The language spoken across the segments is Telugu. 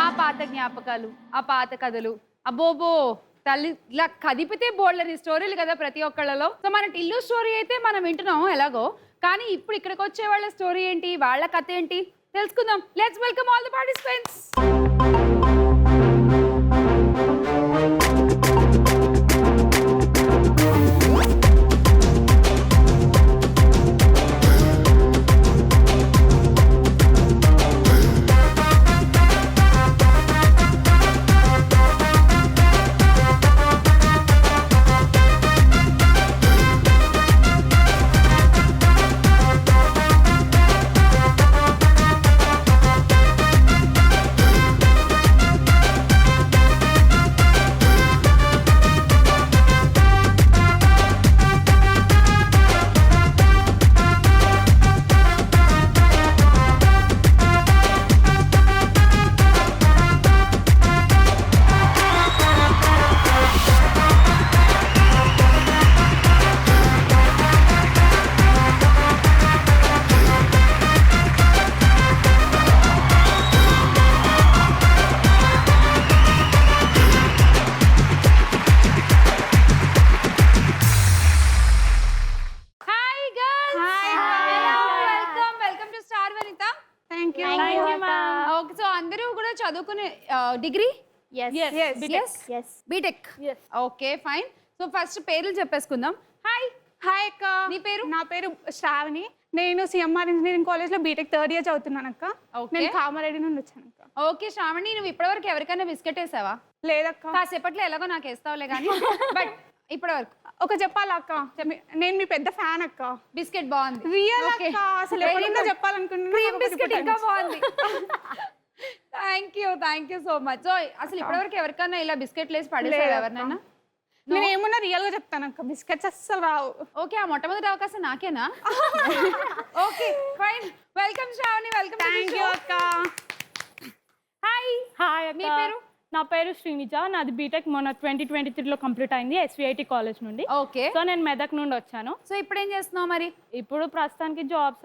ఆ పాత జ్ఞాపకాలు, ఆ పాత కథలు, అబ్బోబో తల్లి ఇలా కదిపితే బోల్డని స్టోరీలు కదా ప్రతి ఒక్కళ్ళలో. సో మన టిల్లు స్టోరీ అయితే మనం వింటున్నాం ఎలాగో, కానీ ఇప్పుడు ఇక్కడికి వచ్చే వాళ్ళ స్టోరీ ఏంటి, వాళ్ళ కథ ఏంటి తెలుసుకుందాం. Let's welcome all the participants. చదువుకునే degree B Tech. Okay fine. So first పేర్లు చెప్పేసుకుందాం. హాయ్. హాయ్ అక్క. నీ పేరు? నా పేరు శ్రావణి. నేను సిఎంఆర్ ఇంజనీరింగ్ కాలేజ్ లో బీటెక్ థర్డ్ ఇయర్ చదువుతున్నాను అక్క. నేను కామారెడ్డి నుండి వచ్చాను అక్క. ఓకే శ్రావణి, నువ్వు ఇప్పటివరకు ఎవరికైనా బిస్కెట్ వేసావా? లేదక్క. కాసేపట్లో ఎలాగో నాకు వేస్తావులే కానీ బట్ ఇప్పటి వరకు ఒక చెప్పాలా అక్క, నేను మీ పెద్ద ఫ్యాన్ అక్క. బిస్కెట్ బాగుంది. రియల్ అక్క, అసలు ఎప్పుడైనా చెప్పాలనుకుంటున్నా. క్రీమ్ బిస్కెట్ ఇంకా బాగుంది. Thank you so much. So అసలు ఇప్పటివరకు ఎవరికైనా ఇలా బిస్కెట్లు వేసి పడేసావు ఎవరినైనా? నేను ఏమన్నా రియల్ గా చెప్తాను అక్క, బిస్కెట్స్ అస్సలు రావు. ఓకే, ఆ మొట్టమొదటి అవకాశం నాకేనా? Okay fine. Welcome Sravani. Welcome. Thank you అక్క. హాయ్. హాయ్ మీ అక్క. పేరు? నా పేరు శ్రీనిజ. నాది బీటెక్ మొన్న 2023లో కంప్లీట్ అయింది ఎస్విఐటి కాలేజ్ నుండి. ఓకే. సో నేను మెదక్ నుండి వచ్చాను. సో ఇప్పుడు ఏం చేస్తున్నావు మరి? ఇప్పుడు ప్రస్తుతానికి జాబ్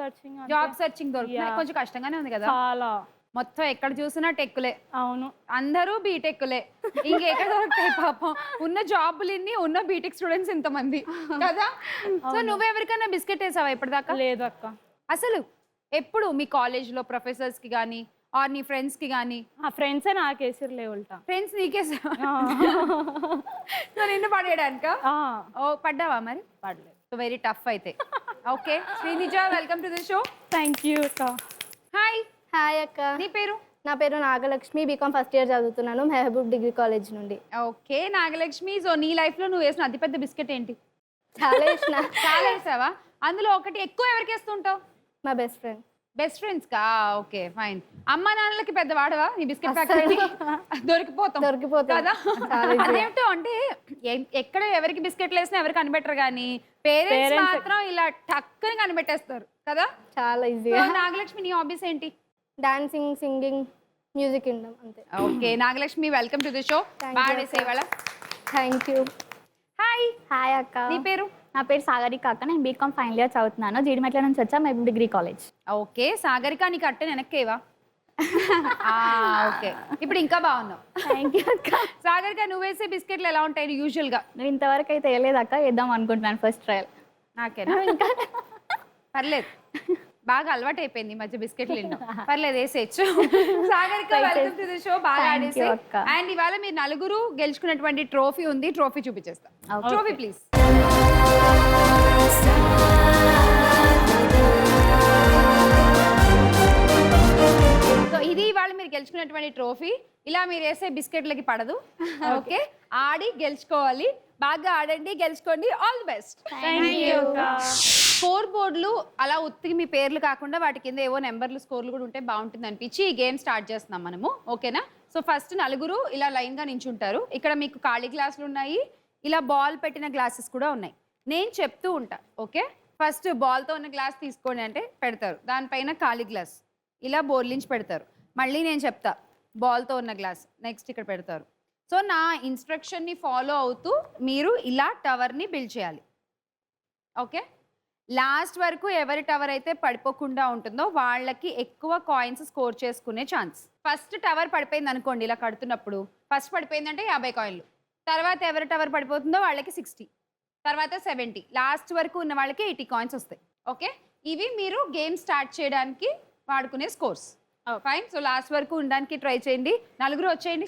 సర్చింగ్ దొరుకుతుంది. కొంచెం కష్టంగానే ఉంది కదా? చాలా. మొత్తం ఎక్కడ చూసినా టెక్కులే. అవును, అందరూ బీటెక్కులే. ఇంకెక్కడ దొరుకుతాయి పాపం? ఉన్న జాబులన్నీ ఉన్న బీటెక్ స్టూడెంట్స్ ఇంతమంది కదా. సో నువ్వెవరికైనా బిస్కెట్ వేసావా ఇప్పటిదాకా? లేదు అక్క. అసలు ఎప్పుడు మీ కాలేజ్లో ప్రొఫెసర్స్ కి కానీ ఆర్ నీ ఫ్రెండ్స్ కి కానీ? ఆ ఫ్రెండ్సే నాకేసిరు లేవుల్టా. ఫ్రెండ్స్ నీకేసా? సో నిన్ను పడేయడానిక? ఓ పడ్డావా మరి? పడలేదు. సో వెరీ టఫ్ అయితే. Okay Srinija, welcome to the show. Thank you అక్క. హాయ్. హాయ్ అక్క. నీ పేరు? నా పేరు నాగలక్ష్మి. బీకామ్ ఫస్ట్ ఇయర్ చదువుతున్నాను మెహబూబ్ డిగ్రీ కాలేజ్ నుండి. ఓకే నాగలక్ష్మి, సో నీ లైఫ్ లో నువ్వు వేసిన అతిపెద్ద బిస్కెట్ ఏంటి? చాలా వేసిన. చాలా వేసావా? అందులో ఒకటి ఎక్కువ ఎవరికి వేస్తుంటావు? మా బెస్ట్ ఫ్రెండ్. బెస్ట్ ఫ్రెండ్స్ కా? Okay fine. అమ్మ నాన్నలకి పెద్ద వాడవా నీ బిస్కెట్ ఫ్యాక్టరీ? దొరికిపోతాం కదా. అదేమిటో అంటే ఎక్కడ ఎవరికి బిస్కెట్లు వేసినా ఎవరికి కనిపెట్టరు, కానీ పేరెంట్స్ మాత్రం ఇలా టక్కుని కనిపెట్టేస్తారు కదా. చాలా ఈజీగా. నాగలక్ష్మి, నీ హాబీస్ ఏంటి? డాన్సింగ్, సింగింగ్, మ్యూజిక్ వినడం, అంతే. Okay Nagalakshmi, welcome to the show. బాగా. Thank you. హాయ్. హాయ్ అక్క. నీ పేరు? నా పేరు సాగరిక అక్క. నేను బీకామ్ ఫైనల్ ఇయర్ చదువుతున్నాను జీడిమెట్ల నుంచి వచ్చా Mehboob degree college. Okay Sagarika, నీకు అట్టే వెనక్కేవా? ఓకే ఇప్పుడు ఇంకా బాగున్నావు. థ్యాంక్ యూ అక్క. సాగరిక, నువ్వు వేసే బిస్కెట్లు ఎలా ఉంటాయి యూజువల్ గా? నువ్వు ఇంతవరకు అయితే వేయలేదు అక్క, వేద్దాం అనుకుంటున్నాను ఫస్ట్ ట్రయల్. నాకేనా? పర్లేదు, బాగా అలవాటు అయిపోయింది మధ్య బిస్కెట్లు తిన్నాం. పర్లేదు, వేసేయచ్చు. Sagarika, welcome to the show. బాగా ఆడేసి. అండ్ ఇవాళ మీరు నలుగురు గెలుచుకున్నటువంటి ట్రోఫీ ఉంది, ట్రోఫీ చూపించేస్తా. Trophy please. సో ఇది ఇవాళ మీరు గెలుచుకున్నటువంటి ట్రోఫీ. ఇలా మీరు వేసే బిస్కెట్లకి పడదు. ఓకే, ఆడి గెలుచుకోవాలి. బాగా ఆడండి, గెలుచుకోండి. All the best. స్కోర్ బోర్డులు అలా ఉత్తికి మీ పేర్లు కాకుండా వాటి కింద ఏవో నెంబర్లు, స్కోర్లు కూడా ఉంటే బాగుంటుంది అనిపించి ఈ గేమ్ స్టార్ట్ చేస్తున్నాం మనము. ఓకేనా? సో ఫస్ట్ నలుగురు ఇలా లైన్గా నించుంటారు. ఇక్కడ మీకు ఖాళీ గ్లాసులు ఉన్నాయి, ఇలా బాల్ పెట్టిన గ్లాసెస్ కూడా ఉన్నాయి. నేను చెప్తూ ఉంటా. ఓకే, ఫస్ట్ బాల్తో ఉన్న గ్లాస్ తీసుకోండి అంటే పెడతారు, దానిపైన ఖాళీ గ్లాస్ ఇలా బోర్లించి పెడతారు. మళ్ళీ నేను చెప్తా, బాల్తో ఉన్న గ్లాస్ నెక్స్ట్ ఇక్కడ పెడతారు. సో నా ఇన్స్ట్రక్షన్ని ఫాలో అవుతూ మీరు ఇలా టవర్ని బిల్డ్ చేయాలి. ఓకే, లాస్ట్ వరకు ఎవరి టవర్ అయితే పడిపోకుండా ఉంటుందో వాళ్ళకి ఎక్కువ కాయిన్స్ స్కోర్ చేసుకునే ఛాన్స్. ఫస్ట్ టవర్ పడిపోయింది అనుకోండి, ఇలా కడుతున్నప్పుడు ఫస్ట్ పడిపోయిందంటే 50 కాయిన్లు. తర్వాత ఎవరి టవర్ పడిపోతుందో వాళ్ళకి 60, తర్వాత 70, లాస్ట్ వరకు ఉన్న వాళ్ళకి 80 కాయిన్స్ వస్తాయి. ఓకే, ఇవి మీరు గేమ్ స్టార్ట్ చేయడానికి వాడుకునే స్కోర్స్. ఫైన్. సో లాస్ట్ వరకు ఉండడానికి ట్రై చేయండి. నలుగురు వచ్చేయండి.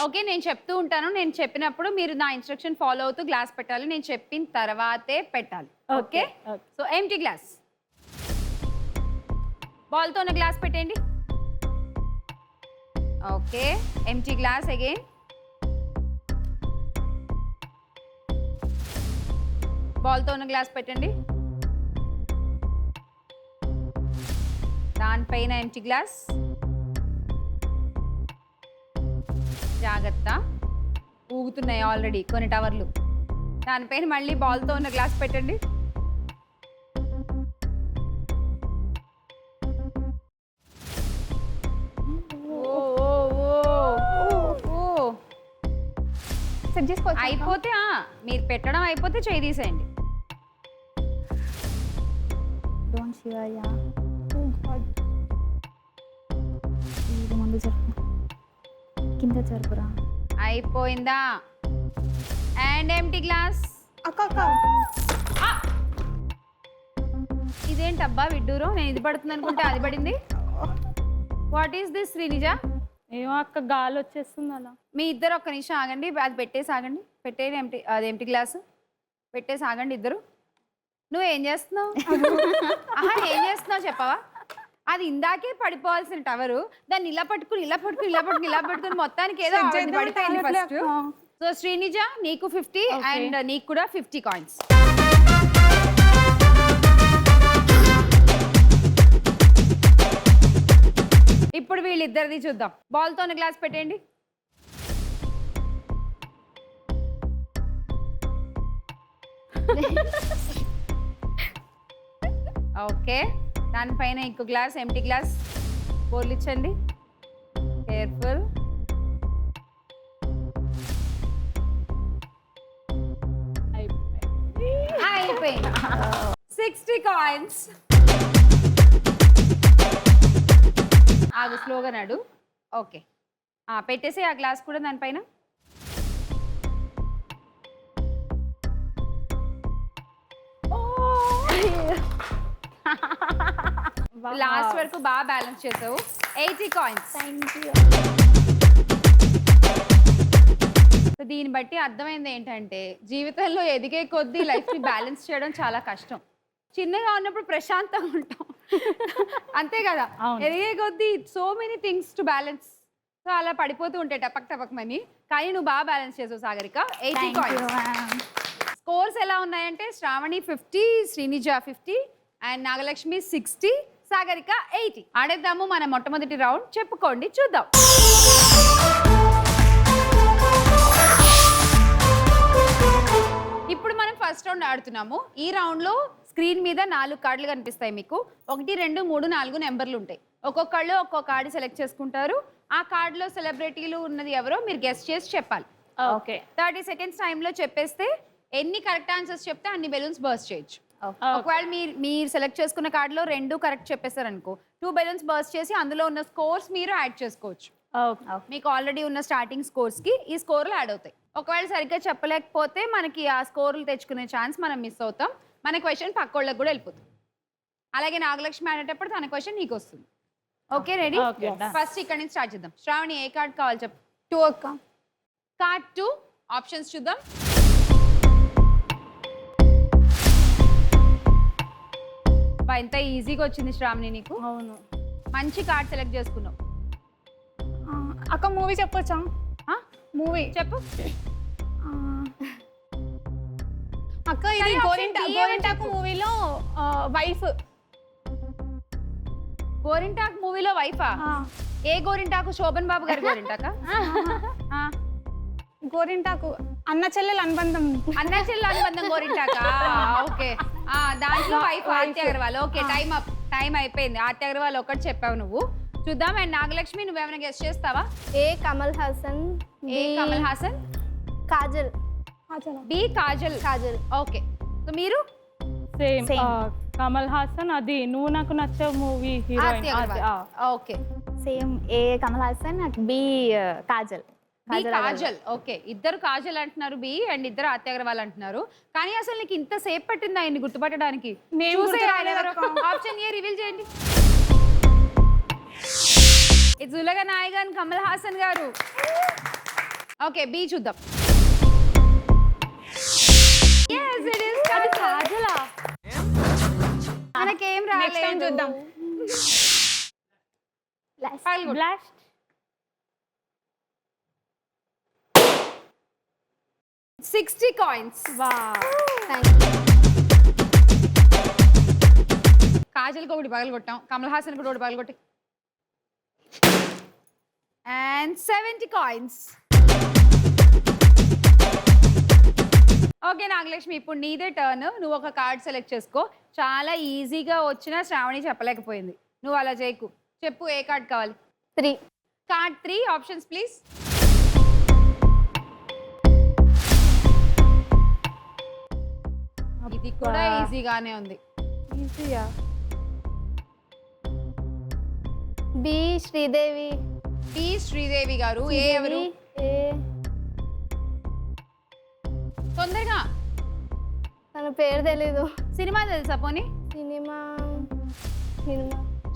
ఓకే, నేను చెప్తూ ఉంటాను, నేను చెప్పినప్పుడు మీరు నా ఇన్స్ట్రక్షన్ ఫాలో అవుతూ గ్లాస్ పెట్టాలి. నేను చెప్పిన తర్వాతే పెట్టాలి. ఓకే, సో ఎంటీ గ్లాస్, బాల్తో ఉన్న గ్లాస్ పెట్టండి. Okay, empty glass again. బాల్తో ఉన్న గ్లాస్ పెట్టండి. దానిపైన ఎంటీ గ్లాస్. జాగ్రత్త, ఊగుతున్నాయి ఆల్రెడీ కొన్ని టవర్లు. దానిపైన మళ్ళీ బాల్తో ఉన్న గ్లాస్ పెట్టండి. సెట్ చేసుకోవచ్చు. అయిపోతే మీరు పెట్టడం అయిపోతే చేయి తీసేయండి. డోంట్ శివయ్య, ఇది ముందు జరుపు, కింద జరుపురా. అయిపోయిందా? And empty glass. అక్క అక్క ఇదేంటబ్బా విడ్డూరు, నేను ఇది పడుతుంది అనుకుంటే అది పడింది. What is this Srinija? ఏమో అక్క, గాలి వచ్చేస్తుంది అలా. మీ ఇద్దరు ఒక్క నిమిషం ఆగండి, అది పెట్టేసి ఆగండి. పెట్టేది ఎంటీ, అది ఎంటీ గ్లాసు పెట్టేసి ఆగండి ఇద్దరు. నువ్వు ఏం చేస్తున్నావు? ఏం చేస్తున్నావు చెప్పవా? అది ఇందాకే పడిపోవాల్సిన టవరు, దాన్ని ఇలా పట్టుకుని ఇలా పట్టుకుని ఇలా పట్టుకుని ఇలా పట్టుకుని మొత్తానికి ఏదో పడిపోయింది ఫస్ట్. సో శ్రీనిజ నీకు 50 అండ్ నీకు కూడా 50 కాయిన్స్. ఇప్పుడు వీళ్ళిద్దరిది చూద్దాం. బాల్తో ఉన్న గ్లాస్ పెట్టండి. ఓకే, దానిపైన ఇంకో గ్లాస్, ఎంటీ గ్లాస్. బోర్లు ఇచ్చండి, కేర్ఫుల్. అయిపోయింది. 60 కాయిన్స్. ఆగు, స్లోగా నాడు. ఓకే, పెట్టేసి ఆ గ్లాస్ కూడా దానిపైన. లాస్ట్ వరకు బాగా బ్యాలెన్స్ చేసావు. 80 కాయిన్స్. సో దీన్ని బట్టి అర్థమైంది ఏంటంటే జీవితంలో ఎదిగే కొద్దీ లైఫ్ని బ్యాలెన్స్ చేయడం చాలా కష్టం. చిన్నగా ఉన్నప్పుడు ప్రశాంతంగా ఉంటాం, అంతే కదా. ఎదిగే కొద్దీ so many things to balance. So అలా పడిపోతూ ఉంటాయి టపక్ టపక్ మని. కానీ నువ్వు బాగా బ్యాలెన్స్ చేసావు సాగరిక. 80 కాయిన్స్. స్కోర్స్ ఎలా ఉన్నాయంటే శ్రావణి 50, శ్రీనిజ 50 అండ్ నాగలక్ష్మి 60, సాగరిక 80. ఆడేద్దాము మన మొట్టమొదటి రౌండ్. చెప్పుకోండి చూద్దాం. ఇప్పుడు మనం ఫస్ట్ రౌండ్ ఆడుతున్నాము. ఈ రౌండ్లో స్క్రీన్ మీద 4 కార్డులు కనిపిస్తాయి మీకు. 1, 2, 3, 4 నెంబర్లు ఉంటాయి. ఒక్కొక్కళ్ళు ఒక్కొక్క కార్డు సెలెక్ట్ చేసుకుంటారు. ఆ కార్డులో సెలబ్రిటీలు ఉన్నది ఎవరో మీరు గెస్ట్ చేసి చెప్పాలి. ఓకే, 30 సెకండ్స్ టైంలో చెప్పేస్తే ఎన్ని కరెక్ట్ ఆన్సర్స్ చెప్తే అన్ని బెలూన్స్ బర్స్ట్ చేయొచ్చు. ఒకవేళ మీరు సెలెక్ట్ చేసుకున్న కార్డులో 2 కరెక్ట్ చెప్పేస్తారు అనుకో, 2 బెలూన్స్ బర్స్ట్ చేసి అందులో ఉన్న స్కోర్స్ మీరు యాడ్ చేసుకోవచ్చు. మీకు ఆల్రెడీ ఉన్న స్టార్టింగ్ స్కోర్స్ కి ఈ స్కోర్లు యాడ్ అవుతాయి. ఒకవేళ సరిగ్గా చెప్పలేకపోతే మనకి ఆ స్కోర్లు తెచ్చుకునే ఛాన్స్ మనం మిస్ అవుతాం. మన క్వశ్చన్ పక్కోళ్ళకి కూడా వెళ్ళిపోతుంది. అలాగే నాగలక్ష్మి ఆడేటప్పుడు తన క్వశ్చన్ నీకు వస్తుంది. Okay, ready? ఫస్ట్ ఇక్కడ నుంచి స్టార్ట్ చేద్దాం. శ్రావణి ఏ కార్డ్ కావాలి చెప్పు. 2 అక్క. కార్డ్ 2. ఆప్షన్స్ చూద్దాం. ఎంత ఈజీగా వచ్చింది శ్రావణి నీకు. అవును, మంచి కార్డ్ సెలెక్ట్ చేసుకున్నావు. అక్క మూవీ చెప్పొచ్చా? మూవీ చెప్పు. అక్క ఇది గోరింటాకు మూవీలో వైఫ్. గోరింటాకు మూవీలో వైఫా? ఏ గోరింటాకు? శోభన్ బాబు గారి గోరింటాక? గోరింటాకు అన్న చెల్లెలు అనుబంధం. అన్న చెల్లెలు అనుబంధం గోరింటాక. ఓకే, దాంట్లో wife Aarti Agarwal. Okay, time అయిపోయింది. ఆర్తి అగర్వాల్ ఒకటి చెప్పావు నువ్వు. చూద్దాం. అండ్ నాగలక్ష్మి నువ్వేమైనా గెస్ట్ చేస్తావా? A Kamal Haasan. A Kamal Haasan. Kajal. B Kajal. Kajal. Okay, so మీరు సేమ్ Same. కమల్ హాసన్ అది నువ్వు నాకు నచ్చే movie heroine okay same A Kamal Haasan B Kajal B Kajal okay ఇద్దరు కాజల్ అంటున్నారు బి అండ్ ఇద్దరు ఆత్య అగర్వాల్ అంటున్నారు కానీ అసలు నీకు ఇంత సేపు పట్టింది ఆయన్ని గుర్తుపట్టడానికి నేను చూసే గుర్తు ఆయన ఎవరో. రాలేదక్క. ఆప్షన్ ఏ రివీల్ చేయండి ఇది ఉలగ నాయగన్ కమల్ హాసన్ గారు ఓకే బి చూద్దాం Yes, it is కాజల్. మనకేం నెక్స్ట్ టైం రాలేదు చూద్దాం. పగలగొట్టు. Blast 60 coins. కాజల్ ఒకటి పగలగొట్టాం కమల్ హాసన్ కూడా ఒకటి పగలగొట్టి అండ్ 70 coins. ఓకే నాగలక్ష్మి ఇప్పుడు నీదే టర్న్ నువ్వు ఒక కార్డ్ సెలెక్ట్ చేసుకో చాలా ఈజీగా వచ్చిన శ్రావణి చెప్పలేకపోయింది నువ్వు అలా చేయకు చెప్పు ఏ కార్డ్ కావాలి 3. కార్డ్ 3 ఆప్షన్స్ ప్లీజ్ ఇది కూడా ఈజీగానే ఉంది ఈజీయా బి శ్రీదేవి. టి శ్రీదేవి గారు ఏ ఎవరు ఏ తొందరగా తన పేరు తెలీదు. సినిమా తెలుసా పోనీ సినిమా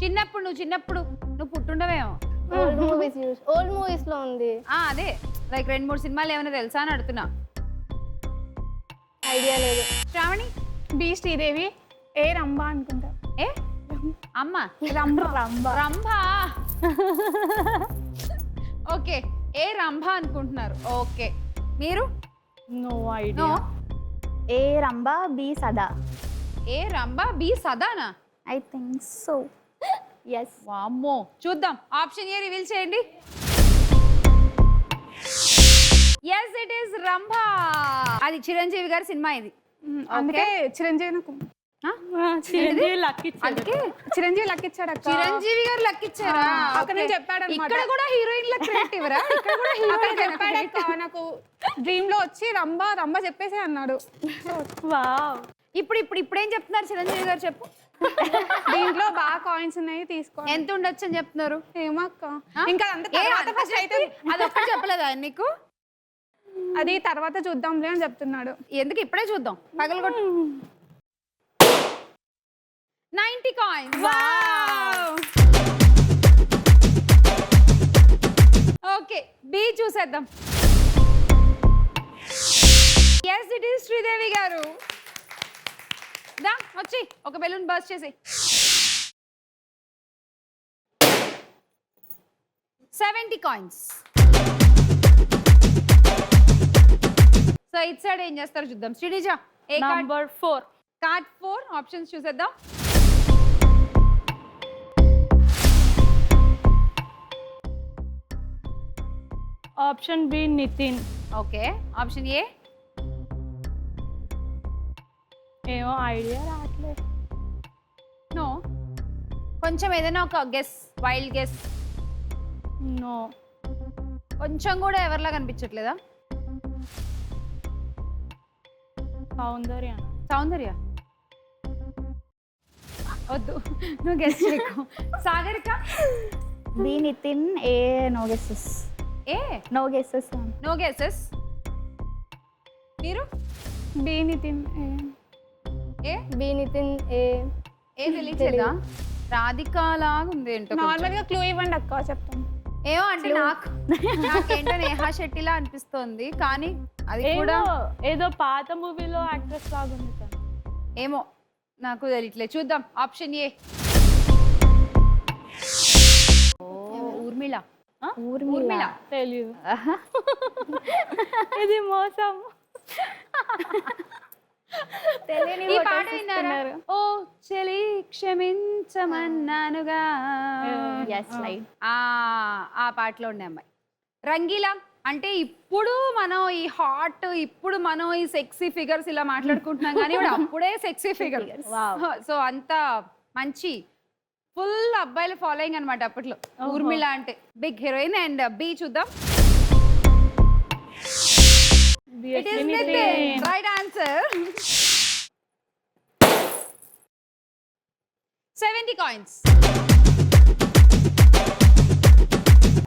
చిన్నప్పుడు నువ్వు పుట్టుండవేమో ఓల్డ్ మూవీస్ లో ఉంది. అదే లైక్ 2-3 సినిమాలు ఏమైనా తెలుసా అని అడుగుతున్నా ఐడియా లేదు. శ్రావణి బి శ్రీదేవి ఏ రంభ అనుకుంటా. ఏ అమ్మ రంభ రంభ ఓకే ఏ రంభ అనుకుంటున్నారు ఓకే మీరు no no idea A Rambha B Sada A Rambha B సదానా ఐ థింక్ సో ఎస్ వామ్మో చూద్దాం ఆప్షన్ ఏ రివీల్ చేయండి ఎస్ ఇట్ ఈస్ రంభ అది చిరంజీవి గారి సినిమా ఇది అందుకే చిరంజీవి నాకు చిరంజీవి లక్కీ అందుకే చిరంజీవి లక్కిచ్చాడు అక్క. చిరంజీవి గారు లక్కిచ్చారా అక్కడ నేను చెప్పాడు అన్నమాట. ఇక్కడ కూడా హీరోయిన్ లక్ క్రియేటివ్ రా ఇక్కడ కూడా అక్కడ హీరోయిన్ చెప్పాడు అక్క నాకు డ్రీమ్ లో వచ్చి రంభ చెప్పేసి అన్నాడు. వావ్ ఇప్పుడు ఏం చెప్తున్నారు చిరంజీవి గారు చెప్పు దీంట్లో బాగా కాయిన్స్ ఉన్నాయి తీసుకో. ఎంత ఉండొచ్చు అని చెప్తున్నారు ఏమో అక్క ఇంకా అంత తర్వాత ఫస్ట్ అయితే అది ఒక్కటి చెప్పలేదా నీకు అది తర్వాత చూద్దాంలే అని చెప్తున్నాడు. ఎందుకు ఇప్పుడే చూద్దాం పగలగొట్టు 90 కాయిన్స్ ఓకే బి చూసేద్దాం ఎస్ ఇట్ ఈస్ శ్రీదేవి గారు దా వచ్చి ఒక బెలూన్ బర్స్ట్ చేసి 70 కాయిన్స్ సో ఇట్ సైడ్ ఏం చేస్తారో చూద్దాం శ్రీనిజ ఏ కార్డ్ నంబర్ 4 కార్డ్ 4 ఆప్షన్స్ చూసేద్దాం option B Nitin okay option A ఏమో ఐడియా రావట్లేదు నో కొంచెం ఏదైనా ఒక గెస్ వైల్డ్ గెస్ నో కొంచెం కూడా ఎవరిలా కనిపించట్లేదా సౌందర్య సౌందర్య వద్దు నువ్వు గెస్ చేయకు Sagarika B Nitin A no guesses A no guesses no guesses మీరు B Nitin A B Nitin A తెలియట్లేదా రాధిక లాగా ఉంది ఏంటో నార్మల్ గా క్లూ ఇవ్వండి అక్క చెప్తాను. ఏమో అంటే నాకేంటో నేహా శెట్టిలా అనిపిస్తోంది కానీ అది కూడా ఏదో పాత మూవీలో యాక్ట్రెస్ లాగా ఉంది తను. ఏమో నాకు తెలియట్లేదు చూద్దాం ఆప్షన్ ఏ ఊర్మిళ ఆ? ఊర్మిళ తెలీదు ఇది మోసం ఈ పాట విన్నారా ఓ చెలి క్షమించమన్నానుగా ఎస్ లైట్ ఆ పాటలో ఉండే అమ్మాయి రంగీలా అంటే ఇప్పుడు మనం ఈ హాట్ ఇప్పుడు మనం ఈ సెక్సీ ఫిగర్స్ ఇలా మాట్లాడుకుంటున్నాం కానీ ఇప్పుడు అప్పుడే సెక్సీ ఫిగర్ సో అంత మంచి ఫుల్ అబ్బాయిల ఫాలోయింగ్ అనమాట అప్పట్లో ఊర్మిళ అంటే బిగ్ హీరోయిన్ అండ్ బి చూద్దాం it is Nitin right answer 70 coins.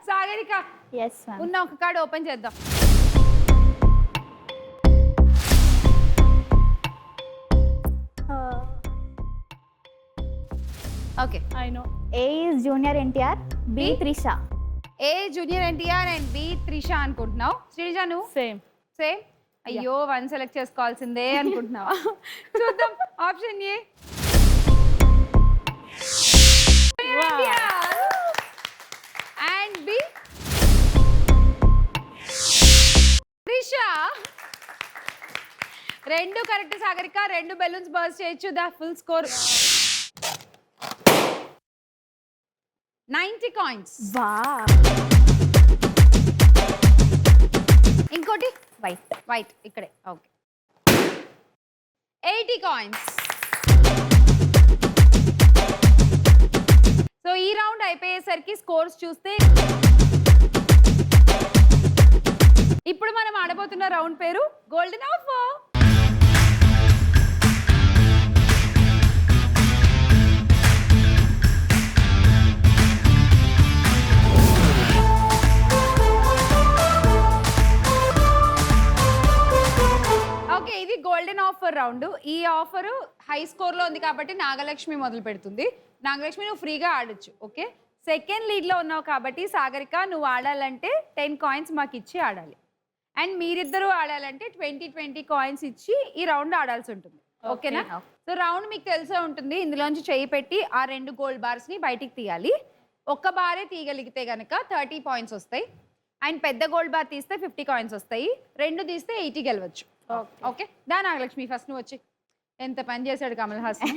Sagarika yes ma'am. ఉన్న ఒక కార్డ్ ఓపెన్ చేద్దాం. Okay. I know. A is junior NTR, B Trisha. A junior NTR and B Trisha అనుకుంటున్నావు. శ్రీజ నువ్వు సేమ్. సేమ్. అయ్యో 1 సెలెక్ట్ చేసుకోవాల్సిందే అనుకుంటున్నావా? చూద్దాం. Option A and B Trisha. 2 correct Sagarika. 2 balloons burst చేయొచ్చు. The full score 90 coins. వా. ఇంకోటి వైట్. వైట్ ఇక్కడే. ఓకే. 80 కాయిన్స్. సో ఈ రౌండ్ అయిపోయేసరికి స్కోర్స్ చూస్తే ఇప్పుడు మనం ఆడబోతున్న రౌండ్ పేరు గోల్డెన్ ఆఫర్. ఓకే, ఇది గోల్డెన్ ఆఫర్ రౌండ్. ఈ ఆఫర్ హై స్కోర్ లో ఉంది కాబట్టి నాగలక్ష్మి మొదలు పెడుతుంది. నాగలక్ష్మి నువ్వు ఫ్రీగా ఆడొచ్చు. ఓకే, సెకండ్ లీడ్ లో ఉన్నావు కాబట్టి సాగరిక నువ్వు ఆడాలంటే 10 కాయిన్స్ మాకు ఇచ్చి ఆడాలి. అండ్ మీరిద్దరూ ఆడాలంటే 20 కాయిన్స్ ఇచ్చి ఈ రౌండ్ ఆడాల్సి ఉంటుంది. ఓకేనా? సో రౌండ్ మీకు తెలిసే ఉంటుంది. ఇందులోంచి చేయి పెట్టి ఆ 2 గోల్డ్ బార్స్ ని బయటికి తీయాలి. ఒక్క బారే తీయగలిగితే గనక 30 పాయింట్స్ వస్తాయి. అండ్ పెద్ద గోల్డ్ బార్ తీస్తే 50 కాయిన్స్ వస్తాయి. 2 తీస్తే 80 గెలవచ్చు. ఓకే, దా నాగలక్ష్మి ఫస్ట్ నువ్వు వచ్చి. ఎంత పని చేశాడు Kamal Haasan.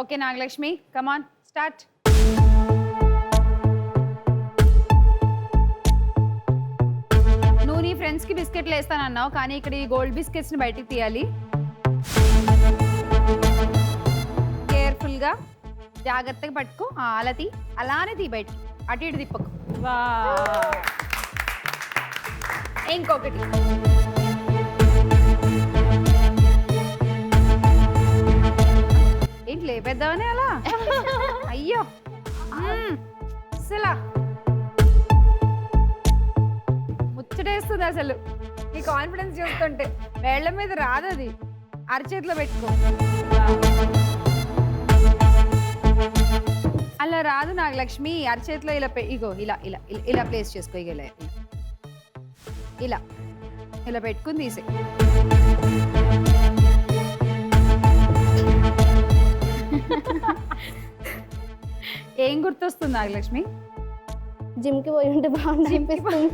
Okay Nagalakshmi, come on start. నువ్వు నీ ఫ్రెండ్స్ కి బిస్కెట్లు వేస్తానన్నావు కానీ ఇక్కడ ఈ గోల్డ్ బిస్కెట్స్ ని బయటికి తీయాలి. కేర్ఫుల్ గా జాగ్రత్తగా పట్టుకో. అలా తీ, అలానే తీ బయటికి. అటు ఇటు తిప్పకు. వా. ఇంకొకటి. ఏంటి లేపేద్దామని అలా? అయ్యో అసలు ముచ్చటేస్తుంది అసలు. నీ కాన్ఫిడెన్స్ చూస్తుంటే వేళ్ల మీద రాదు అది. అరచేతిలో పెట్టుకో. అలా రాదు నాగలక్ష్మి. అరచేతిలో ఇలా ఇగో ఇలా ఇలా ఇలా ప్లేస్ చేసుకో. ఇక ఇలా ఇలా ఇలా పెట్టుకుని తీసే. ఏం గుర్తొస్తుంది నాగలక్ష్మి? జిమ్కి పోయి ఉంటే బాగుంది అనిపిస్తుంది.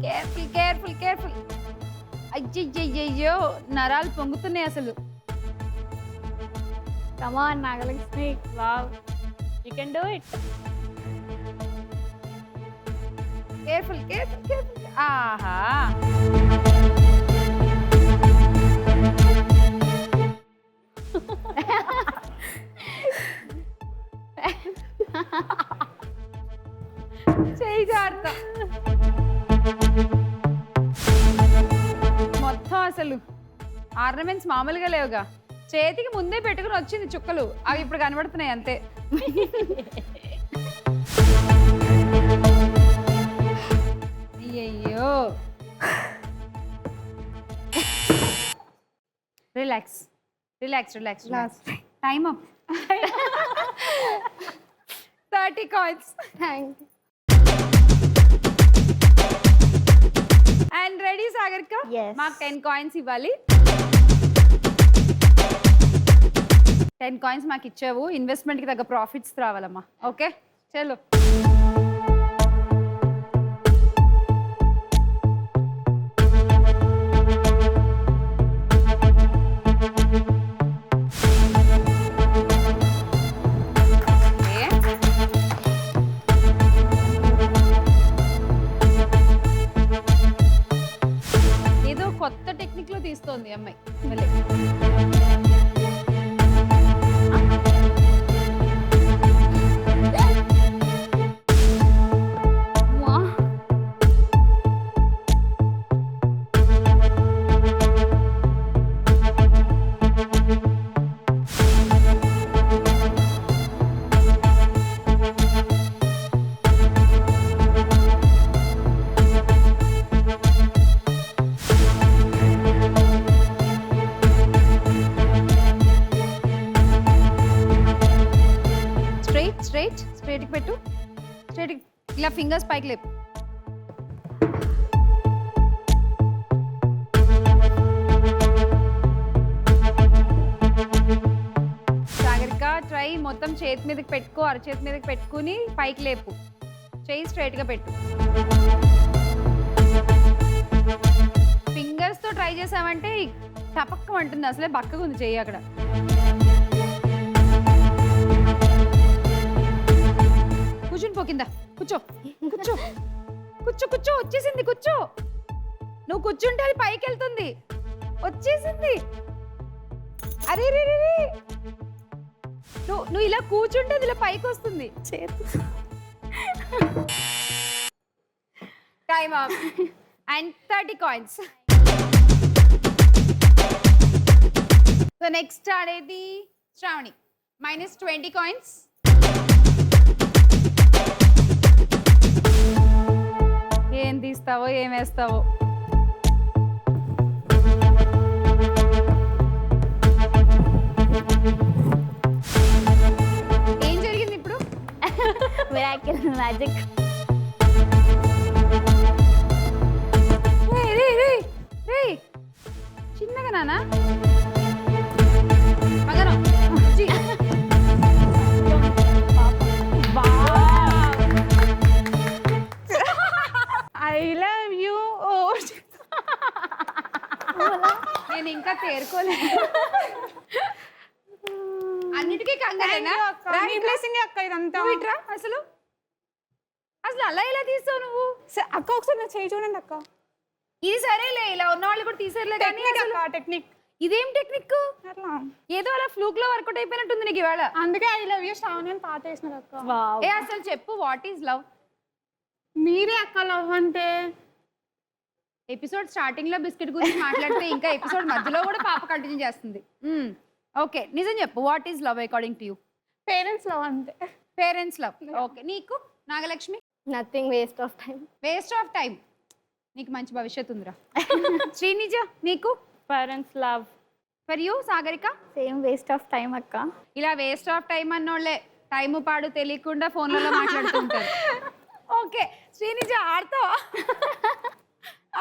Careful careful careful. అయ్యయ్యో నరాలు పొంగుతున్నాయి అసలు. Come on Nagalakshmi. Wow, you can do it. Careful careful careful. ఆహా, చేయి జాగ్రత్త. మొత్తం అసలు ఆర్నమెంట్స్ మామూలుగా లేవుగా. చేతికి ముందే పెట్టుకుని వచ్చింది చుక్కలు. అవి ఇప్పుడు కనబడుతున్నాయి అంతే. అయ్యయ్యో. Relax relax relax. Time up. 30 coins. Thank you. And ready Sagarika? Yes. మాకు 10 కాయిన్స్ ఇవ్వాలి. 10 కాయిన్స్ మాకు ఇచ్చావు. ఇన్వెస్ట్మెంట్ కి తగ్గ ప్రాఫిట్స్ రావాలమ్మా. ఓకే చలో. ఏదో కొత్త టెక్నిక్ లో తీస్తోంది అమ్మాయి. మళ్ళీ స్ట్రైట్కి పెట్టు. స్ట్రైట్ ఇలా ఫింగర్స్ పైకి లేపు. సాగరిక ట్రై మొత్తం చేతి మీదకి పెట్టుకో, అరచేతి మీదకి పెట్టుకుని పైకి లేపు. చెయ్యి స్ట్రైట్గా పెట్టు. ఫింగర్స్తో ట్రై చేసామంటే టపక్కం అంటుంది, అసలే బక్కగా ఉంది చెయ్యి అక్కడ. కూర్చుని పో కింద, కూర్చో కూర్చో కూర్చో కూర్చో. వచ్చేసింది, కూర్చో. నువ్వు కూర్చుంటే అది పైకి వెళ్తుంది. వచ్చేసింది. అరే రే రే రే. నువ్వు ఇలా కూర్చుంటే అది ఇలా పైకి వస్తుంది. Time up and 30 coins. So next ఆడేది శ్రావణి. -20 కాయిన్స్. ఏం తీస్తావో ఏం వేస్తావో. ఏం జరిగింది ఇప్పుడు? Miracle magic. చిన్నగా నానా మగనం జీ. I love you. నేను ఇంకా తేరుకోలేదు. అన్నిటికీ కంగారేనా? బ్లెస్సింగ్ అక్క ఇదంతా. నువ్వు ఇట్రా. అసలు అలా ఎలా తీస్తావు నువ్వు? అక్క ఒకసారి నా చేయి చూడండి అక్క. ఇది సరేలే, ఇలా ఉన్న వాళ్ళు కూడా తీసేయలే. కానీ టెక్నిక్. ఇదేం టెక్నిక్? అట్లా ఏదో అలా ఫ్లూక్ లో వర్కౌట్ అయిపోయినట్టుంది నీకు ఇవాళ. అందుకే ఐ లవ్ యూ శ్రావణి అని పాట వేసినారు అక్క. ఏ అసలు చెప్పు, వాట్ ఈస్ లవ్? మీరే అక్క లవ్ అంటే. ఎపిసోడ్ స్టార్టింగ్ లో బిస్కెట్ గురించి మాట్లాడితే ఇంకా ఎపిసోడ్ మధ్యలో కూడా పాప కంటిన్యూ చేస్తుంది. ఓకే, నిజం చెప్పు, what is love according to you? Parents love అంతే. Parents love. ఓకే, నీకు Nagalakshmi? Nothing, waste of time. Waste of time. నీకు మంచి భవిష్యత్తు ఉందిరా. శ్రీనిజ నీకు? Parents love. For you Sagarika? Same waste of time అక్క. ఇలా వేస్ట్ ఆఫ్ టైం అన్నోళ్ళే టైము పాడు తెలియకుండా ఫోన్లలో మాట్లాడుతుంటారు. ఓకే, శ్రీనిజ ఆడతావా?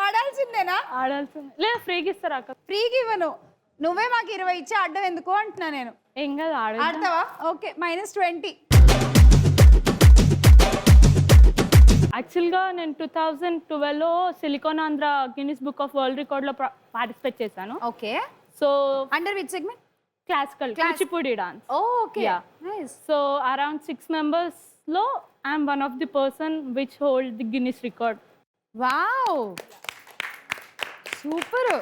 ఆడాల్సిందేనా? ఆడాల్సింది. లేదా ఫ్రీగా ఇస్తారా అక్క? ఫ్రీగా ఇవ్వను, నువ్వే మాకు 20 ఇచ్చి ఆడడం ఎందుకు అంటున్నా నేను. ఏం కాదు, ఆడతావా? ఓకే, -20. యాక్చువల్గా నేను 2012లో silicon Andhra Guinness book of world రికార్డ్లో పార్టిసిపేట్ చేశాను. Okay, so under which segment? Classical Kuchipudi dance. Okay, Yeah. Nice. So around 6 మెంబర్స్లో I'm one of the person which hold the Guinness record. Wow, super,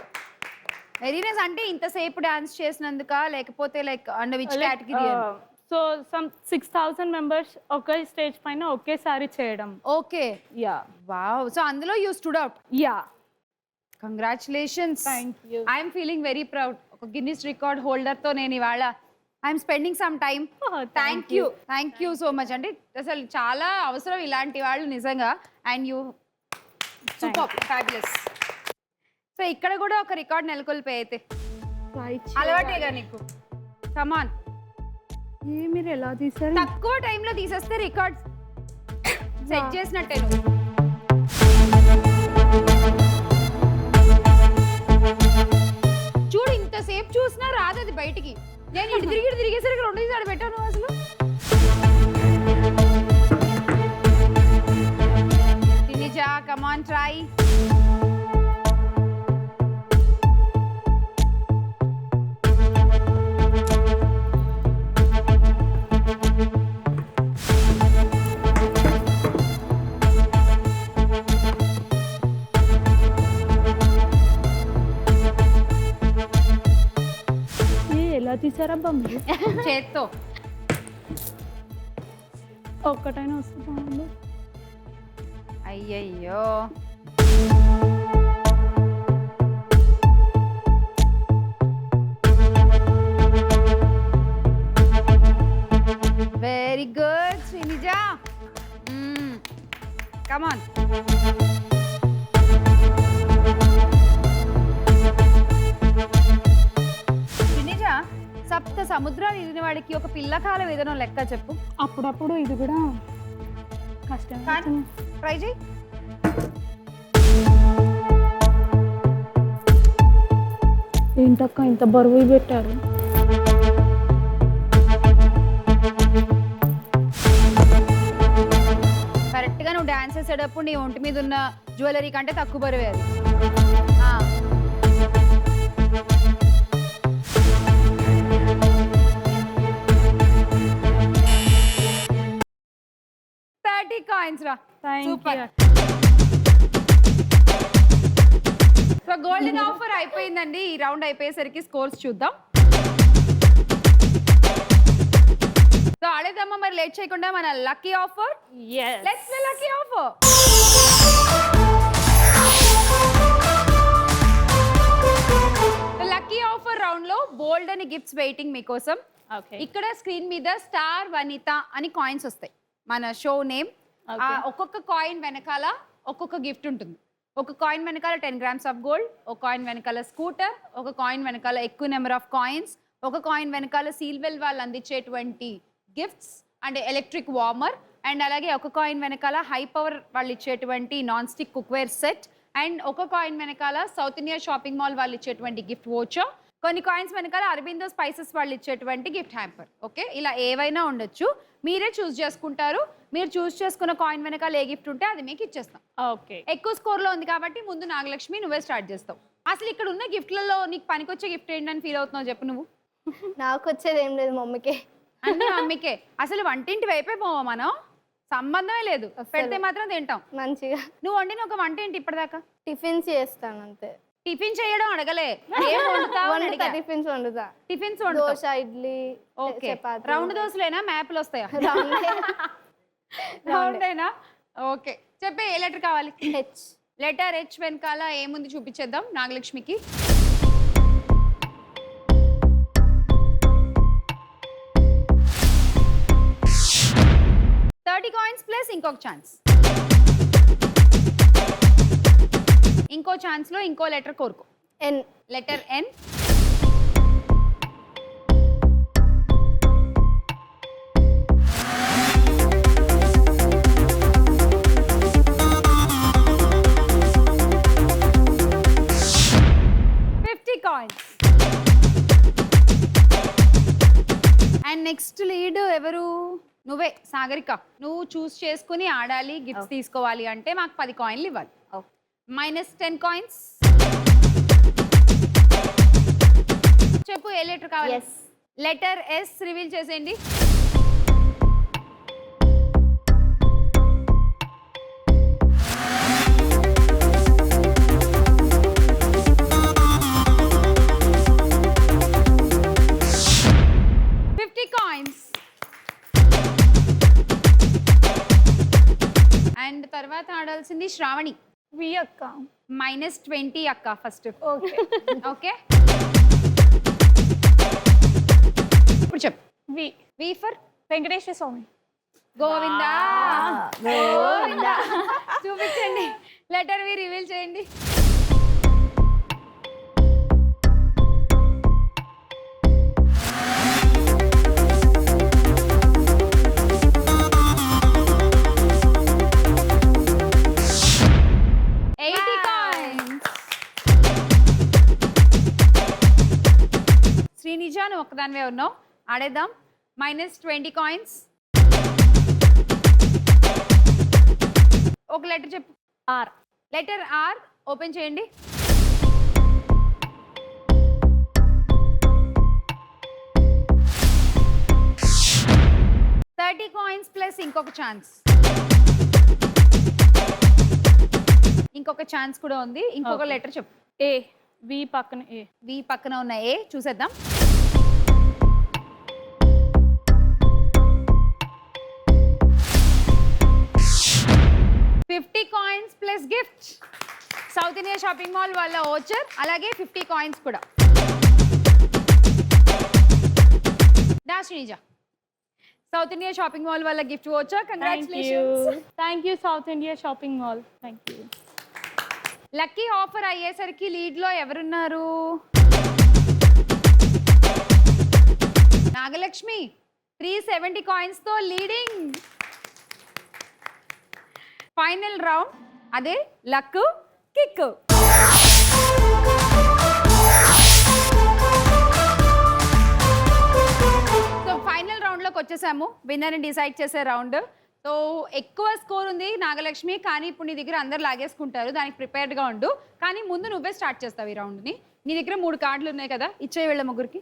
very nice. అంటే ఇంతసేపు డాన్స్ చేసినందుక, లేకపోతే like under which category? So some 6,000 members ఒకే స్టేజ్ పైన ఒకేసారి చేయడం. Okay, ya. వావ్. సో అందులో you stood out. Yeah, congratulations. Thank you. I'm feeling very proud. ఒక గిన్నిస్ రికార్డ్ హోల్డర్ తో నేను ఇవాళ I'm spending some time. Thank you so much. అంటే అసలు చాలా అవసరం ఇలాంటి వాళ్ళు నిజంగా. And you super, fabulous. So ఇక్కడ కూడా ఒక రికార్డ్ నెలకొల్పే అయితే అలవాటేగా నీకు. కమాన్, మీరు ఎలా తీసారు? తక్కువ టైంలో తీసేస్తే రికార్డ్ సెట్ చేసినట్టే నువ్వు. చూడు, ఇంతసేపు చూసినా రాదు అది బయటికి. నేను ఇటు తిరిగేసరికి 2 తీసి ఆడ పెట్టాను అసలు. నిజా, కమాన్ ట్రై. ఎలా తీసారబ్బా మీరు? చేత్తో. ఒక్కటైనా వస్తుంది. అయ్యయ్యో, వెరీ గుడ్ శ్రీనిజ. కమాన్. శ్రీనిజ, సప్త సముద్రాలు ఇదిన వాడికి ఒక పిల్లకాలం ఏదైనా లెక్క చెప్పు. అప్పుడప్పుడు ఇది కూడా కష్టం. కానీ ట్రై చేయి. ఏంటక్క ఇంత బరువు పెట్టారు? కరెక్ట్ గా నువ్వు డాన్స్ చేసేటప్పుడు నీ ఒంటి మీద ఉన్న జ్యువెలరీ కంటే తక్కువ బరువే అది. ఆ. 30 కాయిన్స్ రా. సూపర్. సో గోల్డెన్ ఆఫర్ అయిపోయిందండి. ఈ రౌండ్ అయిపోయేసరికి స్కోర్స్ చూద్దాం. సో ఆడేద్దామా మరి లేట్ చేయకుండా మన lucky offer. Let's play lucky offer. Lucky offer round లో బోల్డ్ అని గిఫ్ట్స్ వెయిటింగ్ మీకోసం. ఇక్కడ స్క్రీన్ మీద స్టార్ వనిత అని కాయిన్స్ వస్తాయి, మన షో నేమ్. ఒక్కొక్క కాయిన్ వెనకాల ఒక్కొక్క గిఫ్ట్ ఉంటుంది. ఒక కాయిన్ వెనకాల 10 grams ఆఫ్ గోల్డ్, ఒక కాయిన్ వెనకాల స్కూటర్, ఒక కాయిన్ వెనకాల ఎక్కువ నెంబర్ ఆఫ్ కాయిన్స్, ఒక కాయిన్ వెనకాల సీల్వెల్ వాళ్ళు అందించేటువంటి గిఫ్ట్స్ అంటే ఎలక్ట్రిక్ వార్మర్, అండ్ అలాగే ఒక కాయిన్ వెనకాల హై పవర్ వాళ్ళు ఇచ్చేటువంటి non stick cookware set, and ఒక కాయిన్ వెనకాల సౌత్ ఇండియా షాపింగ్ మాల్ వాళ్ళు ఇచ్చేటువంటి గిఫ్ట్ వోచర్, కొన్ని కాయిన్స్ వెనకాల అరబిందో స్పైసెస్ వాళ్ళు ఇచ్చేటువంటి గిఫ్ట్ హ్యాంపర్. ఓకే, ఇలా ఏవైనా ఉండొచ్చు, మీరే చూస్ చేసుకుంటారు. మీరు చూస్ చేసుకున్న కాయిన్ వెనకాల ఏ గిఫ్ట్ ఉంటే అది మీకు ఇచ్చేస్తాం. ఓకే, ఎక్కువ స్కోర్లో ఉంది కాబట్టి ముందు నాగలక్ష్మి నువ్వే స్టార్ట్ చేస్తావు. అసలు ఇక్కడ ఉన్న గిఫ్ట్లలో నీకు పనికొచ్చే గిఫ్ట్ ఏంటని ఫీల్ అవుతున్నావు చెప్పు నువ్వు. నాకు వచ్చేది ఏం లేదు, మమ్మీకే. అన్ని మమ్మీకే. అసలు వంటింటి వైపే పోవా మనం, సంబంధమే లేదు. పెడితే మాత్రం తింటాం మంచిగా. నువ్వు వండిన ఒక వంట ఏంటి ఇప్పటిదాకా? టిఫిన్స్ చేస్తాను అంతే. టిఫిన్ చేయడం అడగలే, ఏం వండుతావు అని అడిగా. టిఫిన్స్ వండుతా. Tiffins dosa, idli, okay. Chapati. Round దోశలేనా, మ్యాప్లు వస్తాయా? రౌండేనా? ఓకే, చెప్పే ఏ లెటర్ కావాలి? హెచ్. లెటర్ హెచ్ వెనకాల ఏముంది చూపించేద్దాం నాగలక్ష్మికి. $30 ప్లస్ ఇంకొక ఛాన్స్. ఇంకో ఛాన్స్ లో ఇంకో లెటర్ కోరుకో. N. Letter N. $50. And next lead ఎవరు? నువ్వే సాగరిక. నువ్వు చూస్ చేసుకుని ఆడాలి, గిఫ్ట్స్ తీసుకోవాలి అంటే మాకు 10 కాయిన్లు ఇవ్వాలి. -10 కాయిన్స్. చెప్పు ఏ లెటర్ కావాలి? లెటర్ ఎస్ రివీల్ చేసేయండి. అండ్ తర్వాత ఆడాల్సింది శ్రావణి. వి అక్క. -20 అక్క ఫస్ట్. ఓకే. ఓకే, ఇప్పుడు చెప్పు. వి. వి ఫర్ వెంకటేశ్వర స్వామి. గోవిందా. గోవిందా. చూపించండి, లెటర్ వి రివీల్ చేయండి. శ్రీనిజ నువ్వు ఒక్కదానివే ఉన్నావు, ఆడేద్దాం. -20 కాయిన్స్. ఒక లెటర్ చెప్పు. ఆర్. లెటర్ ఆర్ ఓపెన్ చేయండి. $30 ప్లస్ ఇంకొక ఛాన్స్. ఇంకొక ఛాన్స్ కూడా ఉంది. ఇంకొక లెటర్ చెప్పు. ఏ. వి పక్కన ఏ. వి పక్కన ఉన్న ఏ చూసేద్దాం. $50 plus gift. South India shopping mall వాళ్ళ ఓచర్, అలాగే 50 కాయిన్స్ కూడా. Srinija, South India shopping mall వాళ్ళ gift voucher. Congratulations. Thank you South India shopping mall. Thank you. Lucky offer అయ్యేసరికి లీడ్ లో ఎవరున్నారు? నాగలక్ష్మి 370 కాయిన్స్ తో లీడింగ్. ఫైనల్ రౌండ్ అదే luck kick. So final round లోకి వచ్చేసాము, విన్నర్ ని డిసైడ్ చేసే రౌండ్. సో ఎక్కువ స్కోర్ ఉంది నాగలక్ష్మి, కానీ ఇప్పుడు నీ దగ్గర అందరు లాగేసుకుంటారు, దానికి ప్రిపేర్డ్ గా ఉండు. కానీ ముందు నువ్వే స్టార్ట్ చేస్తావు ఈ రౌండ్ ని. నీ దగ్గర 3 కార్డులు ఉన్నాయి కదా, ఇచ్చే వీళ్ళ ముగ్గురికి.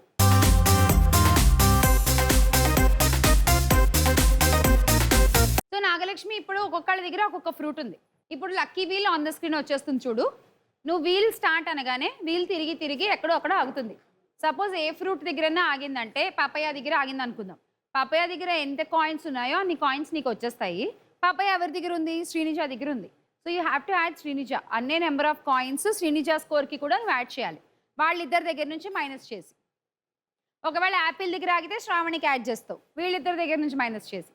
సో నాగలక్ష్మి ఇప్పుడు ఒక్కొక్కళ్ళ దగ్గర ఒక్కొక్క ఫ్రూట్ ఉంది. ఇప్పుడు lucky wheel on the screen వచ్చేస్తుంది చూడు. నువ్వు వీల్ స్టార్ట్ అనగానే వీల్ తిరిగి తిరిగి ఎక్కడో అక్కడ ఆగుతుంది. సపోజ్ ఏ ఫ్రూట్ దగ్గరన్నా ఆగిందంటే పపయ దగ్గర ఆగింది అనుకుందాం. పపయ దగ్గర ఎంత కాయిన్స్ ఉన్నాయో అన్ని కాయిన్స్ నీకు వచ్చేస్తాయి. పపయ ఎవరి దగ్గర ఉంది? శ్రీనిజ దగ్గర ఉంది. So you have to add Srinija. అన్నే నెంబర్ ఆఫ్ కాయిన్స్ శ్రీనిజ స్కోర్కి కూడా నువ్వు యాడ్ చేయాలి, వాళ్ళిద్దరి దగ్గర నుంచి మైనస్ చేసి. ఒకవేళ యాపిల్ దగ్గర ఆగితే శ్రావణికి యాడ్ చేస్తావు, వీళ్ళిద్దరి దగ్గర నుంచి మైనస్ చేసి,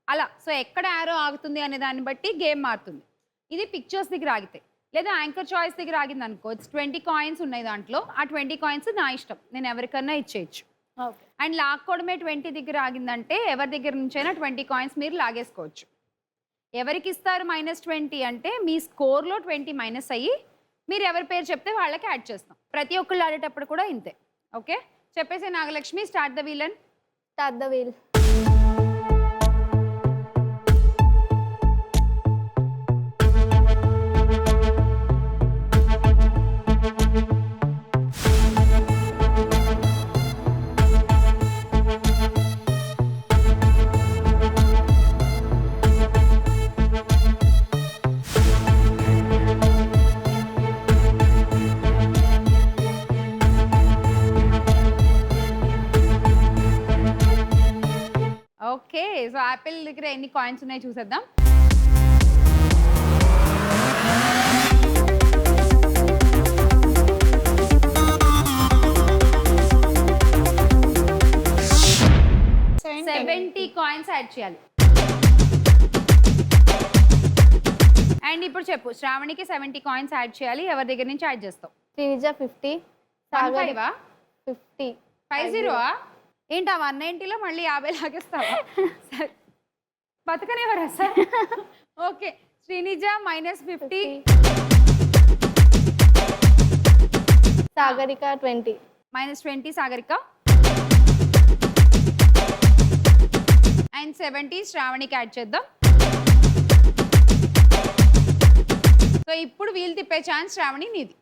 అలా. సో ఎక్కడ యారో ఆగుతుంది అనే దాన్ని బట్టి గేమ్ మారుతుంది. ఇది పిక్చర్స్ దగ్గర ఆగితే, లేదా యాంకర్ చాయిస్ దగ్గర ఆగింది అనుకో, 20 కాయిన్స్ ఉన్నాయి దాంట్లో, ఆ 20 కాయిన్స్ నా ఇష్టం, నేను ఎవరికన్నా ఇచ్చేయచ్చు. అండ్ లాక్కోవడమే 20 దగ్గర ఆగిందంటే ఎవరి దగ్గర నుంచైనా 20 కాయిన్స్ మీరు లాగేసుకోవచ్చు. ఎవరికి ఇస్తారు -20 అంటే మీ స్కోర్లో 20 మైనస్ అయ్యి మీరు ఎవరి పేరు చెప్తే వాళ్ళకి యాడ్ చేస్తాం. ప్రతి ఒక్కళ్ళు ఆడేటప్పుడు కూడా ఇంతే. ఓకే, చెప్పేసి Nagalakshmi, start the wheel. Start the wheel. Okay, so apple దగ్గర ఎన్ని కాయిన్స్ ఉన్నాయో చూసేద్దాం. $70 కాయిన్స్ యాడ్ చేయాలి. అండ్ ఇప్పుడు చెప్పు, శ్రావణికి 70 కాయిన్స్ యాడ్ చేయాలి, ఎవరి దగ్గర నుంచి యాడ్ చేస్తావు? శ్రీనిజ 50. 15 50. 50 ఏంటా 190లో మళ్ళీ 50 లాగేస్తావా? సరే, బతకనేవరా sir? Okay, Srinija -50. Sagarika 20. -20 Sagarika. And 70 శ్రావణికి యాడ్ చేద్దాం. సో ఇప్పుడు వీలు తిప్పే ఛాన్స్ శ్రావణి నీది.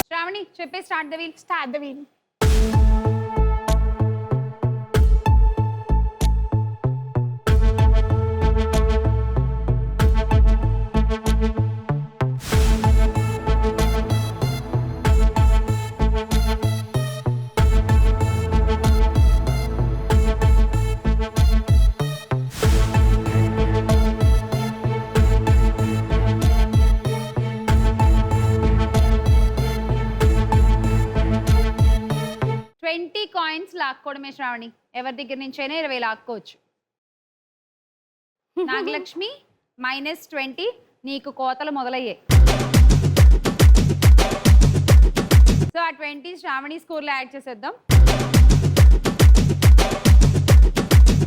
శ్రావణి చెప్పే, start the wheel. Start the wheel. Coins లాక్కోవడమే శ్రావణి, ఎవరి దగ్గర నుంచైనా 20 లాక్కోవచ్చు. నాగలక్ష్మి -20, నీకు కోతలు మొదలయ్యాయి. సో ఆ 20 శ్రావణి స్కోర్లో యాడ్ చేసేద్దాం.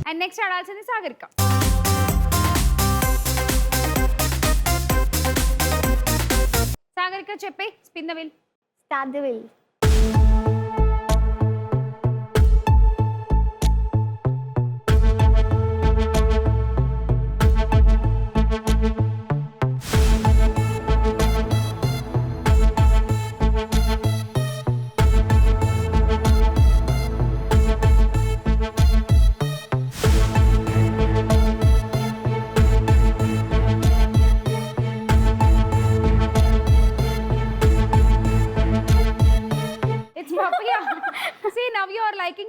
అండ్ నెక్స్ట్ ఆడాల్సింది సాగరిక. సాగరిక చెప్పే, spin the wheel. Start the wheel.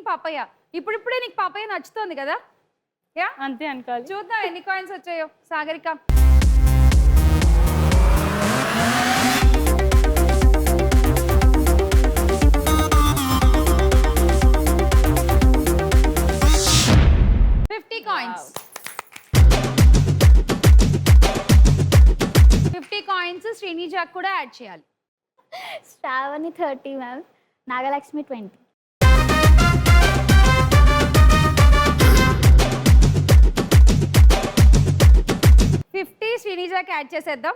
Papayya, ఇప్పుడిప్పుడే నీకు పాపయ్య నచ్చుతోంది కదా? యా, అంతే అనుకోవాలి. చూద్దాం ఎన్ని కాయిన్స్ వచ్చాయో. సాగరిక కాయిన్స్. 50 కాయిన్స్ శ్రీనిజాకి కూడా యాడ్ చేయాలి. శ్రావణి 30 మ్యామ్, నాగలక్ష్మి 20. ఫిఫ్టీ శ్రీనిజాకి యాడ్ చేసేద్దాం.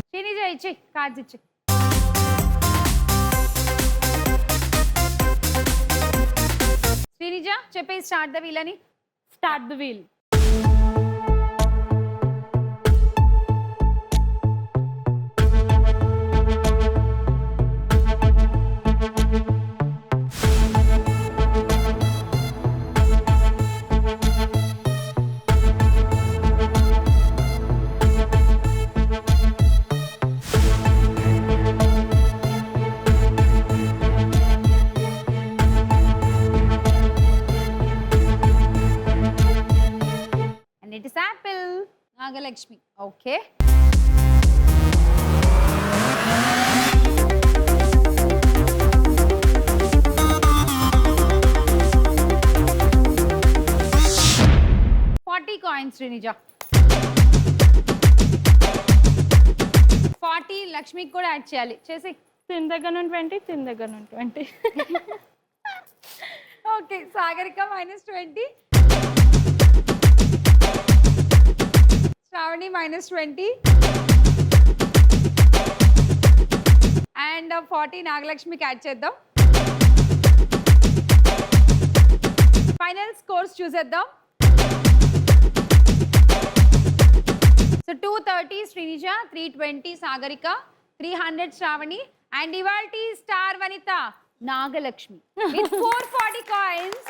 శ్రీనిజ ఇచ్చి కార్డ్స్ ఇచ్చి. శ్రీనిజ చెప్పే స్టార్ట్ ద వీల్ అని. Start the wheel. And it is apple. Nagalakshmi. Okay. Coins Srinija. 40 లక్ష్మికి కూడా యాడ్ చేయాలి. చేసి తిన్ దగ్గర నుండి 20, తిన్ దగ్గర నుండి 20. ఓకే. సాగరిక -20, శ్రావణి -20 అండ్ 40 నాగలక్ష్మికి యాడ్ చేద్దాం. ఫైనల్ స్కోర్స్ చూసేద్దాం. సో 230 శ్రీనిజ, 320 సాగరిక, 300 శ్రావణి అండ్ ఇవాల్టి star Vanitha Nagalakshmi with 440 coins.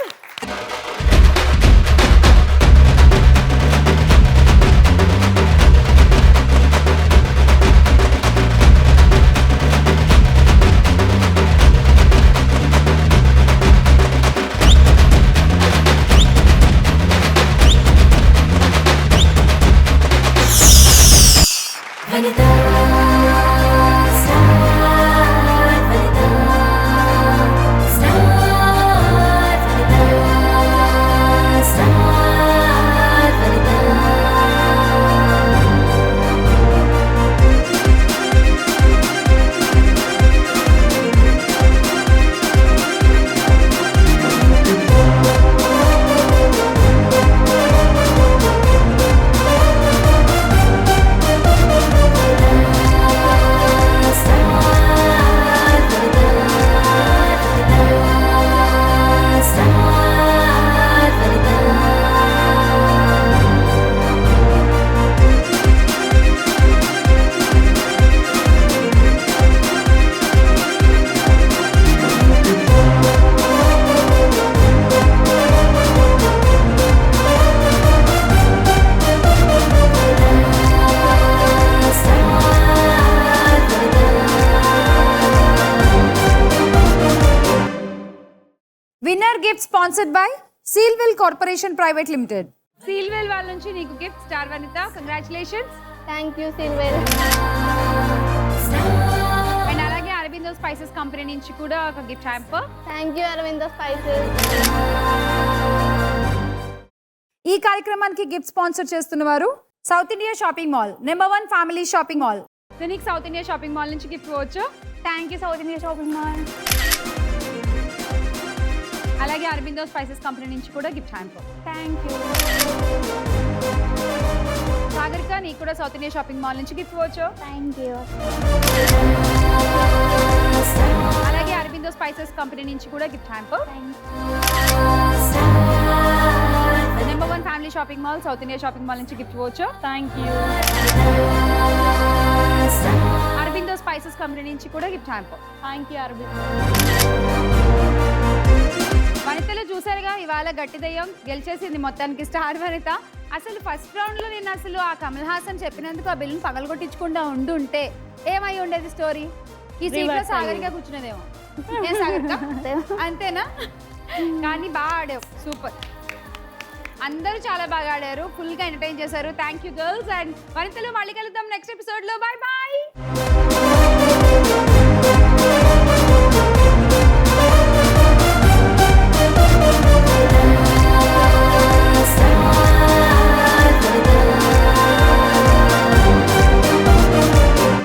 Winner gift sponsored by Sealwell corporation private limited. Sealwell వాళ్ళ నుంచి నీకు gift star Vanitha. Congratulations. Thank you Silwell. And అలాగే అరబిందో స్పైసెస్ కంపెనీ నుంచి కూడా ఒక gift hamper. Thank you Aurobindo spices. ఈ కార్యక్రమానికి గిఫ్ట్ స్పాన్సర్ చేస్తున్న వారు south India shopping mall, #1 family shopping mall. So నీకు సౌత్ ఇండియా షాపింగ్ మాల్ నుంచి గిఫ్ట్ ఇవ్వచ్చు. Thank you South India shopping mall. అలాగే అరబిందో స్పైసెస్ కంపెనీ నుంచి కూడా gift hamper. Thank you. Sagarika నీకు కూడా సౌత్ ఇండియా షాపింగ్ మాల్ నుంచి గిఫ్ట్ ఇవ్వచ్చు. Thank you. అలాగే అరబిందో స్పైసెస్ కంపెనీ నుంచి కూడా gift hamper. #1 family shopping mall, south India shopping mall నుంచి గిఫ్ట్ ఇవ్వచ్చు. Thank you. Aurobindo spices company నుంచి కూడా gift hamper. Thank you Aravind. వనితలు చూసారుగా, ఇవాళ గట్టి దయ్యం గెలిచేసింది మొత్తానికి స్టార్ వనిత. అసలు ఫస్ట్ రౌండ్ లో నేను అసలు ఆ కమల్ హాసన్ చెప్పినందుకు ఆ బిల్లును పగలగొట్టించకుండా ఉండుంటే ఏమై ఉండేది స్టోరీ? ఈ సీట్ లో సాగరిగా కూర్చునేదేమో. ఏం సాగరిక? అంతేనా? కానీ బాగా ఆడావు, సూపర్. అందరూ చాలా బాగా ఆడారు, ఫుల్ గా ఎంటర్టైన్ చేశారు. Thank you girls. అండ్ వనితలు మళ్ళీ కలుద్దాం నెక్స్ట్ ఎపిసోడ్ లో. By by.